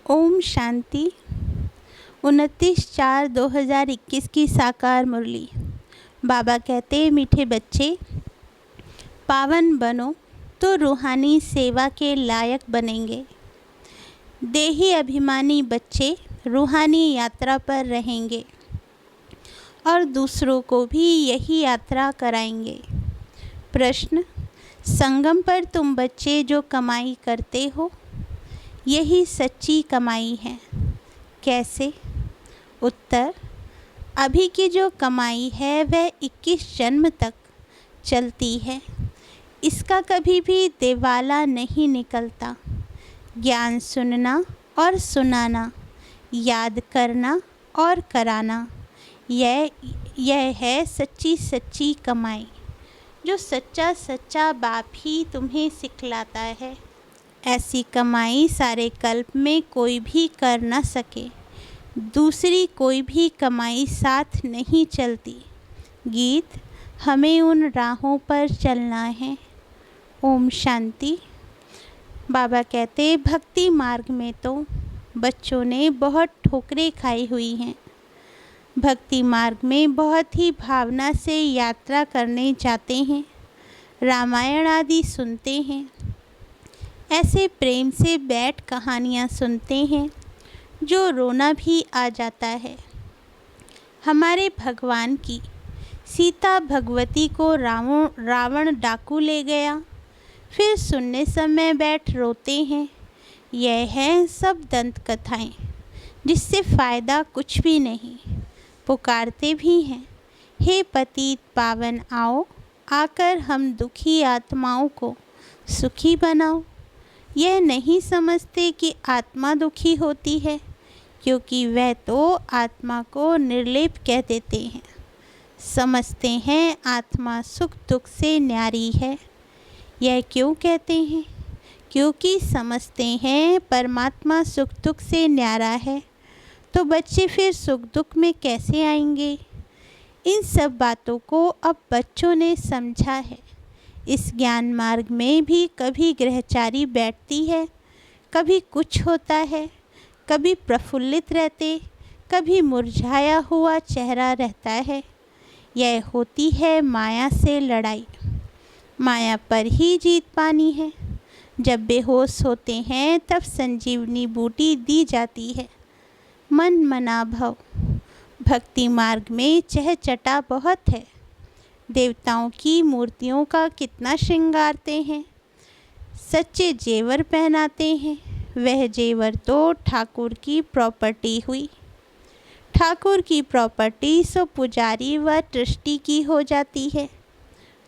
ओम शांति। 29/4/2021 की साकार मुरली। बाबा कहते, मीठे बच्चे, पावन बनो तो रूहानी सेवा के लायक बनेंगे। देही अभिमानी बच्चे रूहानी यात्रा पर रहेंगे और दूसरों को भी यही यात्रा कराएंगे। प्रश्न: संगम पर तुम बच्चे जो कमाई करते हो, यही सच्ची कमाई है। कैसे? उत्तर: अभी की जो कमाई है वह 21 जन्म तक चलती है। इसका कभी भी दिवाला नहीं निकलता। ज्ञान सुनना और सुनाना, याद करना और कराना, यह है सच्ची सच्ची कमाई, जो सच्चा सच्चा बाप ही तुम्हें सिखलाता है। ऐसी कमाई सारे कल्प में कोई भी कर न सके। दूसरी कोई भी कमाई साथ नहीं चलती। गीत: हमें उन राहों पर चलना है। ओम शांति। बाबा कहते, भक्ति मार्ग में तो बच्चों ने बहुत ठोकरें खाई हुई हैं। भक्ति मार्ग में बहुत ही भावना से यात्रा करने जाते हैं, रामायण आदि सुनते हैं, ऐसे प्रेम से बैठ कहानियाँ सुनते हैं जो रोना भी आ जाता है। हमारे भगवान की सीता भगवती को रावण डाकू ले गया, फिर सुनने समय बैठ रोते हैं। यह है सब दंत कथाएं, जिससे फ़ायदा कुछ भी नहीं। पुकारते भी हैं, हे पतित पावन आओ, आकर हम दुखी आत्माओं को सुखी बनाओ। यह नहीं समझते कि आत्मा दुखी होती है, क्योंकि वह तो आत्मा को निर्लेप कह देते हैं। समझते हैं आत्मा सुख दुख से न्यारी है। यह क्यों कहते हैं? क्योंकि समझते हैं परमात्मा सुख दुख से न्यारा है, तो बच्चे फिर सुख दुख में कैसे आएंगे? इन सब बातों को अब बच्चों ने समझा है। इस ज्ञान मार्ग में भी कभी ग्रहचारी बैठती है, कभी कुछ होता है, कभी प्रफुल्लित रहते, कभी मुरझाया हुआ चेहरा रहता है। यह होती है माया से लड़ाई। माया पर ही जीत पानी है। जब बेहोश होते हैं तब संजीवनी बूटी दी जाती है। मन मना भव। भक्ति मार्ग में चहचटा बहुत है। देवताओं की मूर्तियों का कितना श्रृंगारते हैं, सच्चे जेवर पहनाते हैं। वह जेवर तो ठाकुर की प्रॉपर्टी हुई। ठाकुर की प्रॉपर्टी सो पुजारी व ट्रस्टी की हो जाती है।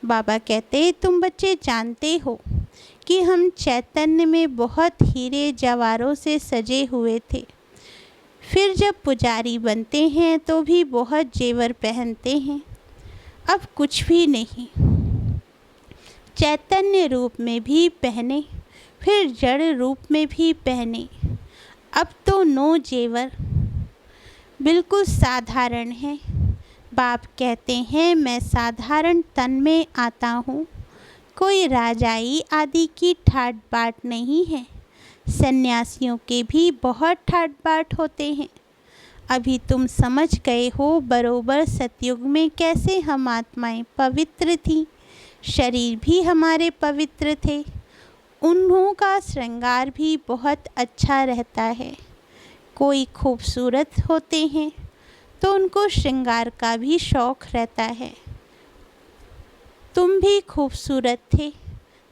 बाबा कहते, तुम बच्चे जानते हो कि हम चैतन्य में बहुत हीरे जवाहरों से सजे हुए थे। फिर जब पुजारी बनते हैं तो भी बहुत जेवर पहनते हैं। अब कुछ भी नहीं। चैतन्य रूप में भी पहने, फिर जड़ रूप में भी पहने। अब तो नो जेवर, बिल्कुल साधारण है। बाप कहते हैं, मैं साधारण तन में आता हूँ। कोई राजाई आदि की ठाट बाट नहीं है। सन्यासियों के भी बहुत ठाट बाट होते हैं। अभी तुम समझ गए हो बरोबर सतयुग में कैसे हम आत्माएं पवित्र थीं। शरीर भी हमारे पवित्र थे। उन्हों का श्रृंगार भी बहुत अच्छा रहता है। कोई खूबसूरत होते हैं तो उनको श्रृंगार का भी शौक रहता है। तुम भी खूबसूरत थे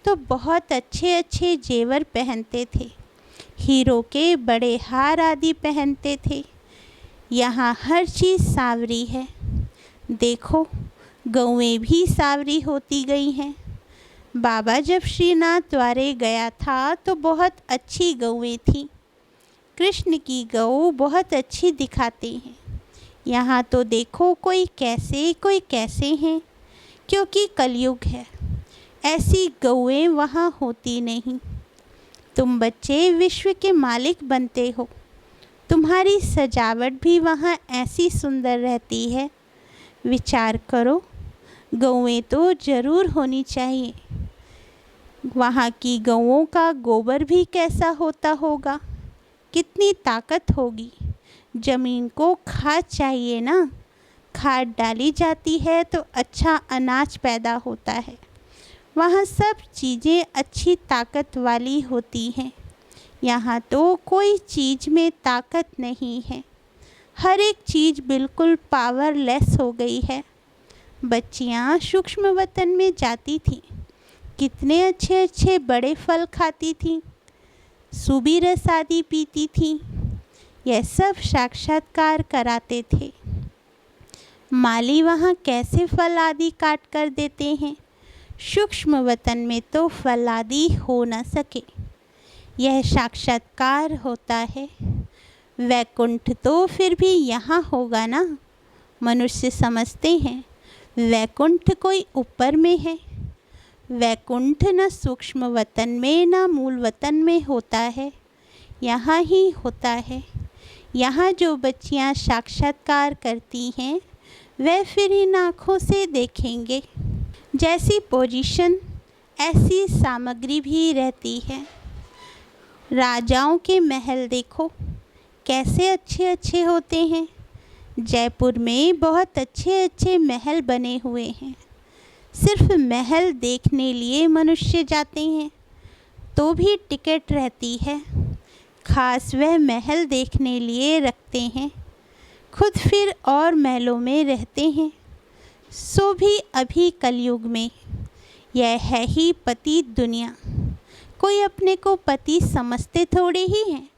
तो बहुत अच्छे अच्छे जेवर पहनते थे। हीरो के बड़े हार आदि पहनते थे। यहाँ हर चीज़ सावरी है। देखो, गौएं भी सावरी होती गई हैं। बाबा जब श्रीनाथ द्वारे गया था तो बहुत अच्छी गौएं थीं। कृष्ण की गौ बहुत अच्छी दिखाते हैं। यहाँ तो देखो, कोई कैसे हैं, क्योंकि कलयुग है। ऐसी गौएं वहाँ होती नहीं। तुम बच्चे विश्व के मालिक बनते हो। तुम्हारी सजावट भी वहाँ ऐसी सुंदर रहती है। विचार करो, गौएं तो ज़रूर होनी चाहिए। वहाँ की गौओं का गोबर भी कैसा होता होगा, कितनी ताकत होगी। ज़मीन को खाद चाहिए ना, खाद डाली जाती है तो अच्छा अनाज पैदा होता है। वहाँ सब चीज़ें अच्छी ताकत वाली होती हैं। यहाँ तो कोई चीज़ में ताकत नहीं है, हर एक चीज़ बिल्कुल पावरलेस हो गई है। बच्चियाँ सूक्ष्म वतन में जाती थीं, कितने अच्छे अच्छे बड़े फल खाती थीं, सूबी रस आदि पीती थीं। यह सब साक्षात्कार कराते थे। माली वहाँ कैसे फल आदि काट कर देते हैं, सूक्ष्म वतन में तो फल आदि हो न सके। यह साक्षात्कार होता है। वैकुंठ तो फिर भी यहाँ होगा ना। मनुष्य समझते हैं वैकुंठ कोई ऊपर में है। वैकुंठ न सूक्ष्म वतन में न मूल वतन में होता है, यहाँ ही होता है। यहाँ जो बच्चियाँ साक्षात्कार करती हैं वह फिर इन आँखों से देखेंगे। जैसी पोजीशन ऐसी सामग्री भी रहती है। राजाओं के महल देखो कैसे अच्छे अच्छे होते हैं। जयपुर में बहुत अच्छे अच्छे महल बने हुए हैं। सिर्फ महल देखने लिए मनुष्य जाते हैं तो भी टिकट रहती है। खास वह महल देखने लिए रखते हैं, खुद फिर और महलों में रहते हैं। सो भी अभी कलयुग में यह है ही पतित दुनिया। कोई अपने को पति समझते थोड़े ही हैं।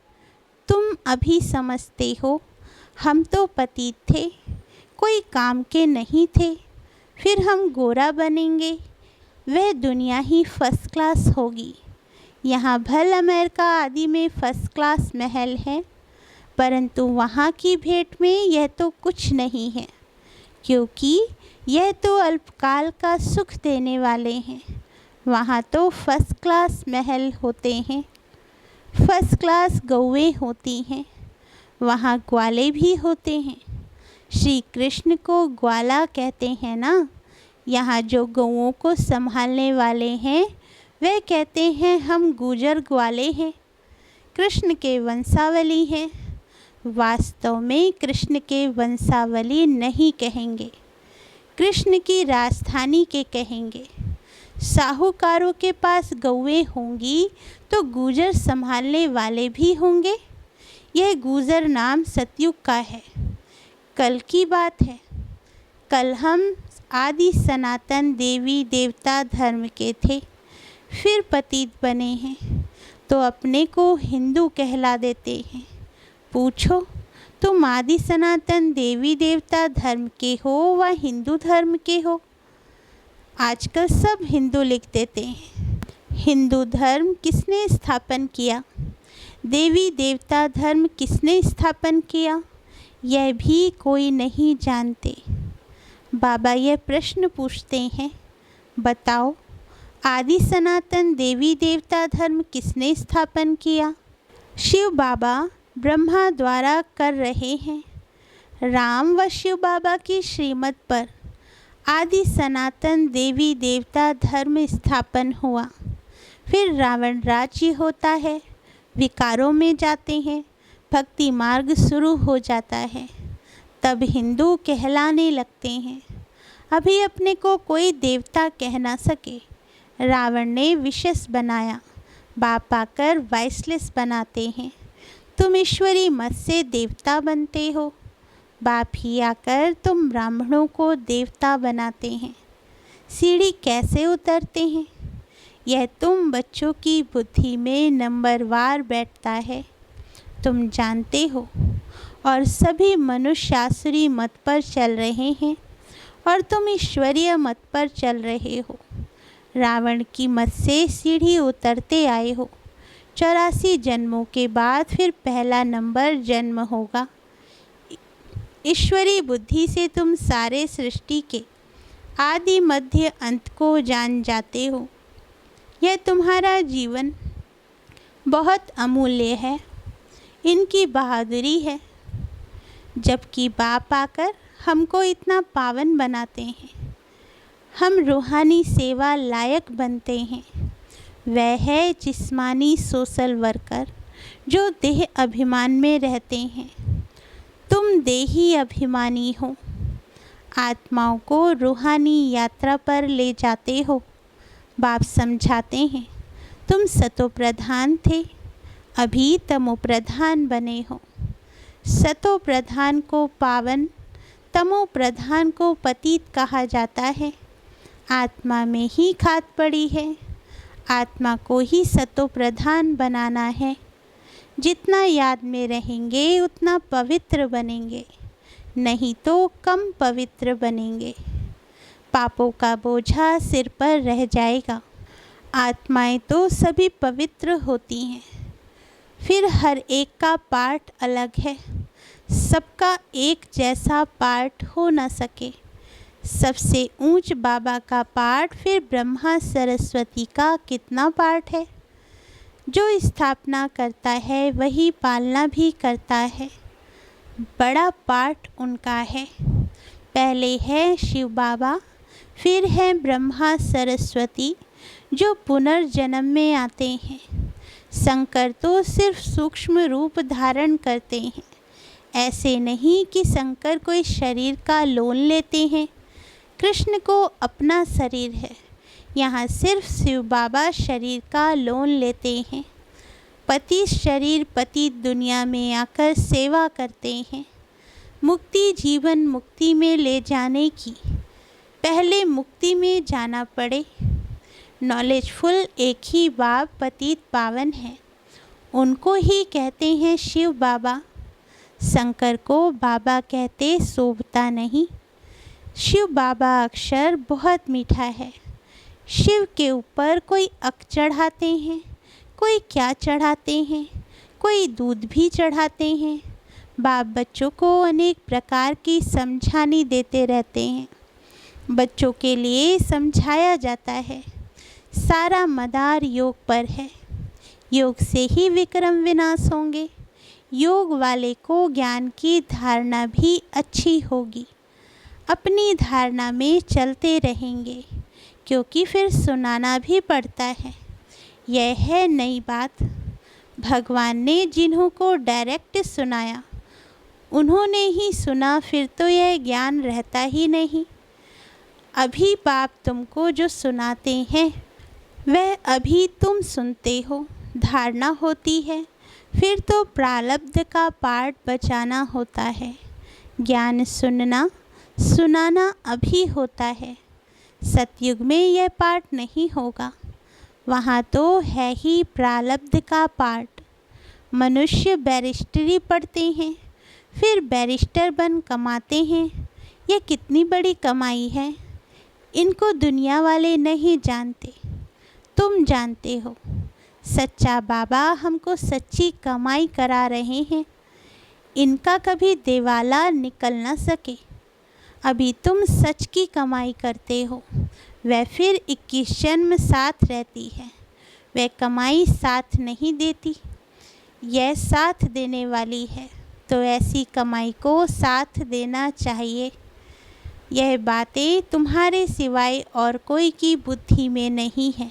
तुम अभी समझते हो, हम तो पतित थे, कोई काम के नहीं थे। फिर हम गोरा बनेंगे, वह दुनिया ही फर्स्ट क्लास होगी। यहाँ भल अमेरिका आदि में फर्स्ट क्लास महल है, परंतु वहाँ की भेंट में यह तो कुछ नहीं है, क्योंकि यह तो अल्पकाल का सुख देने वाले हैं। वहाँ तो फर्स्ट क्लास महल होते हैं, फर्स्ट क्लास गौएँ होती हैं, वहाँ ग्वाले भी होते हैं। श्री कृष्ण को ग्वाला कहते हैं ना। यहाँ जो गौओं को संभालने वाले हैं वे कहते हैं हम गुजर ग्वाले हैं, कृष्ण के वंशावली हैं। वास्तव में कृष्ण के वंशावली नहीं कहेंगे, कृष्ण की राजधानी के कहेंगे। साहूकारों के पास गौएँ होंगी तो गुजर संभालने वाले भी होंगे। यह गुजर नाम सतयुग का है, कल की बात है। कल हम आदि सनातन देवी देवता धर्म के थे, फिर पतित बने हैं तो अपने को हिंदू कहला देते हैं। पूछो तुम आदि सनातन देवी देवता धर्म के हो व हिंदू धर्म के हो? आजकल सब हिंदू लिख देते हैं। हिंदू धर्म किसने स्थापन किया, देवी देवता धर्म किसने स्थापन किया, यह भी कोई नहीं जानते। बाबा यह प्रश्न पूछते हैं, बताओ आदि सनातन देवी देवता धर्म किसने स्थापन किया? शिव बाबा ब्रह्मा द्वारा कर रहे हैं। राम व शिव बाबा की श्रीमत पर आदि सनातन देवी देवता धर्म स्थापन हुआ। फिर रावण राज्य होता है, विकारों में जाते हैं, भक्ति मार्ग शुरू हो जाता है, तब हिंदू कहलाने लगते हैं। अभी अपने को कोई देवता कह ना सके। रावण ने विशेष बनाया, बाप आकर वाइसलेस बनाते हैं। तुम ईश्वरी मत से देवता बनते हो, बाप ही आकर तुम ब्राह्मणों को देवता बनाते हैं। सीढ़ी कैसे उतरते हैं, यह तुम बच्चों की बुद्धि में नंबरवार बैठता है, तुम जानते हो। और सभी मनुष्य आसुरी मत पर चल रहे हैं और तुम ईश्वरीय मत पर चल रहे हो। रावण की मत से सीढ़ी उतरते आए हो। 84 जन्मों के बाद फिर पहला नंबर जन्म होगा। ईश्वरी बुद्धि से तुम सारे सृष्टि के आदि मध्य अंत को जान जाते हो। यह तुम्हारा जीवन बहुत अमूल्य है, इनकी बहादुरी है। जबकि बाप आकर हमको इतना पावन बनाते हैं, हम रूहानी सेवा लायक बनते हैं। वह है जिस्मानी सोशल वर्कर, जो देह अभिमान में रहते हैं। तुम देही अभिमानी हो, आत्माओं को रूहानी यात्रा पर ले जाते हो। बाप समझाते हैं, तुम सतो प्रधान थे, अभी तमो प्रधान बने हो। सतो प्रधान को पावन, तमो प्रधान को पतित कहा जाता है। आत्मा में ही खाद पड़ी है, आत्मा को ही सतो प्रधान बनाना है। जितना याद में रहेंगे उतना पवित्र बनेंगे, नहीं तो कम पवित्र बनेंगे। पापों का बोझा सिर पर रह जाएगा। आत्माएं तो सभी पवित्र होती हैं, फिर हर एक का पाठ अलग है। सबका एक जैसा पाठ हो न सके। सबसे ऊंच बाबा का पाठ, फिर ब्रह्मा सरस्वती का कितना पाठ है। जो स्थापना करता है वही पालना भी करता है। बड़ा पाठ उनका है। पहले है शिव बाबा, फिर है ब्रह्मा सरस्वती जो पुनर्जन्म में आते हैं। शंकर तो सिर्फ सूक्ष्म रूप धारण करते हैं। ऐसे नहीं कि शंकर कोई शरीर का लोन लेते हैं। कृष्ण को अपना शरीर है, यहाँ सिर्फ शिव बाबा शरीर का लोन लेते हैं। पति शरीर पति दुनिया में आकर सेवा करते हैं। मुक्ति जीवन मुक्ति में ले जाने की, पहले मुक्ति में जाना पड़े। नॉलेजफुल एक ही बाप पतित पावन है, उनको ही कहते हैं शिव बाबा। शंकर को बाबा कहते शोभता नहीं। शिव बाबा अक्षर बहुत मीठा है। शिव के ऊपर कोई अक चढ़ाते हैं, कोई क्या चढ़ाते हैं, कोई दूध भी चढ़ाते हैं। बाप बच्चों को अनेक प्रकार की समझानी देते रहते हैं। बच्चों के लिए समझाया जाता है, सारा मदार योग पर है। योग से ही विक्रम विनाश होंगे। योग वाले को ज्ञान की धारणा भी अच्छी होगी। अपनी धारणा में चलते रहेंगे, क्योंकि फिर सुनाना भी पड़ता है। यह है नई बात। भगवान ने जिन्हों को डायरेक्ट सुनाया उन्होंने ही सुना, फिर तो यह ज्ञान रहता ही नहीं। अभी बाप तुमको जो सुनाते हैं वह अभी तुम सुनते हो। धारणा होती है, फिर तो प्रारब्ध का पाठ बचाना होता है। ज्ञान सुनना सुनाना अभी होता है। सतयुग में यह पाठ नहीं होगा, वहाँ तो है ही प्रारब्ध का पाठ। मनुष्य बैरिस्टरी पढ़ते हैं, फिर बैरिस्टर बन कमाते हैं। यह कितनी बड़ी कमाई है। इनको दुनिया वाले नहीं जानते, तुम जानते हो। सच्चा बाबा हमको सच्ची कमाई करा रहे हैं। इनका कभी दिवाला निकल न सके। अभी तुम सच की कमाई करते हो, वह फिर 21 जन्म साथ रहती है। वह कमाई साथ नहीं देती, यह साथ देने वाली है। तो ऐसी कमाई को साथ देना चाहिए। यह बातें तुम्हारे सिवाय और कोई की बुद्धि में नहीं है।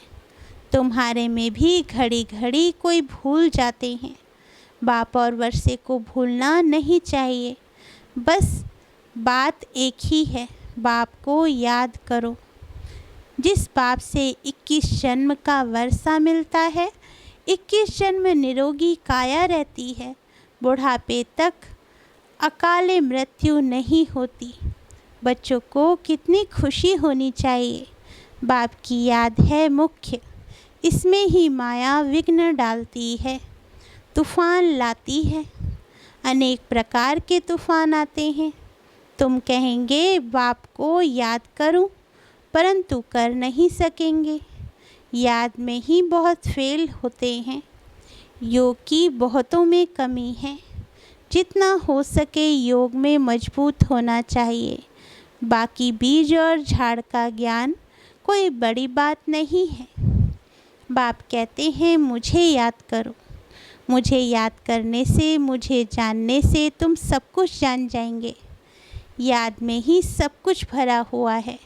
तुम्हारे में भी घड़ी घड़ी कोई भूल जाते हैं। बाप और वर्षे को भूलना नहीं चाहिए। बस बात एक ही है, बाप को याद करो। जिस बाप से 21 जन्म का वर्षा मिलता है, 21 जन्म निरोगी काया रहती है। बुढ़ापे तक अकाले मृत्यु नहीं होती। बच्चों को कितनी खुशी होनी चाहिए। बाप की याद है मुख्य, इसमें ही माया विघ्न डालती है, तूफ़ान लाती है। अनेक प्रकार के तूफ़ान आते हैं। तुम कहेंगे बाप को याद करूं, परंतु कर नहीं सकेंगे। याद में ही बहुत फेल होते हैं। योग की बहुतों में कमी है। जितना हो सके योग में मजबूत होना चाहिए। बाकी बीज और झाड़ का ज्ञान कोई बड़ी बात नहीं है। बाप कहते हैं मुझे याद करो। मुझे याद करने से, मुझे जानने से तुम सब कुछ जान जाएंगे। याद में ही सब कुछ भरा हुआ है।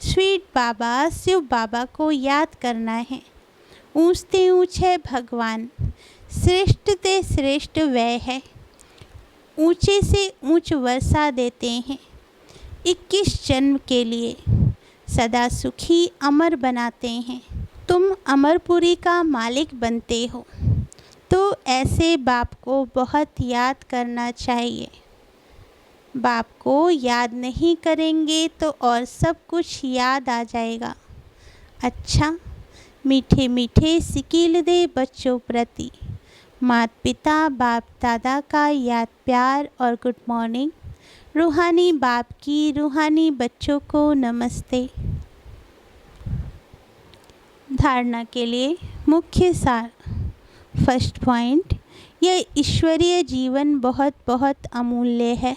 स्वीट बाबा शिव बाबा को याद करना है। ऊंचते ऊंच है भगवान, श्रेष्ठ ते श्रेष्ठ वह है, ऊंचे से ऊंच वर्षा देते हैं। 21 जन्म के लिए सदा सुखी अमर बनाते हैं। तुम अमरपुरी का मालिक बनते हो, तो ऐसे बाप को बहुत याद करना चाहिए। बाप को याद नहीं करेंगे तो और सब कुछ याद आ जाएगा। अच्छा, मीठे मीठे सिकील दे बच्चों प्रति माता पिता बाप दादा का याद प्यार और गुड मॉर्निंग। रूहानी बाप की रूहानी बच्चों को नमस्ते। धारणा के लिए मुख्य सार। फर्स्ट पॉइंट, यह ईश्वरीय जीवन बहुत बहुत अमूल्य है।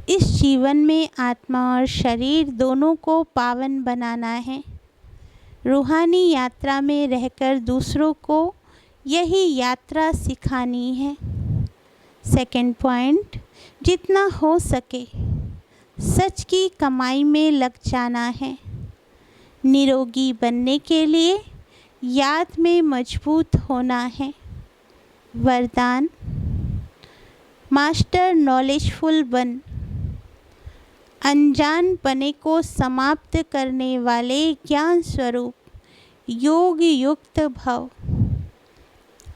इस जीवन में आत्मा और शरीर दोनों को पावन बनाना है। रूहानी यात्रा में रहकर दूसरों को यही यात्रा सिखानी है। सेकंड पॉइंट, जितना हो सके सच की कमाई में लग जाना है। निरोगी बनने के लिए याद में मजबूत होना है। वरदान, मास्टर नॉलेजफुल बन, अनजान पने को समाप्त करने वाले ज्ञान स्वरूप योग युक्त भव।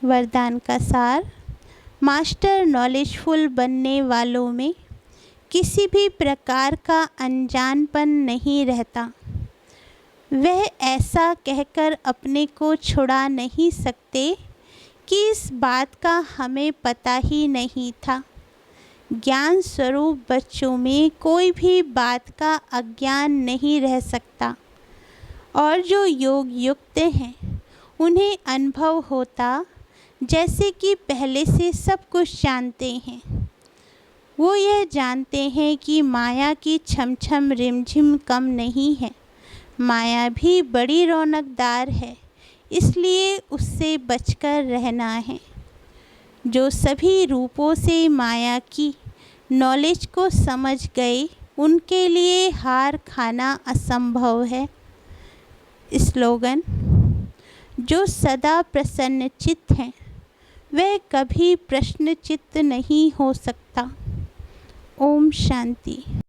वरदान का सार, मास्टर नॉलेजफुल बनने वालों में किसी भी प्रकार का अनजानपन नहीं रहता। वह ऐसा कहकर अपने को छुड़ा नहीं सकते कि इस बात का हमें पता ही नहीं था। ज्ञान स्वरूप बच्चों में कोई भी बात का अज्ञान नहीं रह सकता और जो योग युक्त हैं उन्हें अनुभव होता जैसे कि पहले से सब कुछ जानते हैं। वो यह जानते हैं कि माया की छमछम रिमझिम कम नहीं है। माया भी बड़ी रौनकदार है, इसलिए उससे बचकर रहना है। जो सभी रूपों से माया की नॉलेज को समझ गए उनके लिए हार खाना असंभव है। स्लोगन, जो सदा प्रसन्न चित्त हैं वह कभी प्रश्न चित्त नहीं हो सकता। ओम शांति।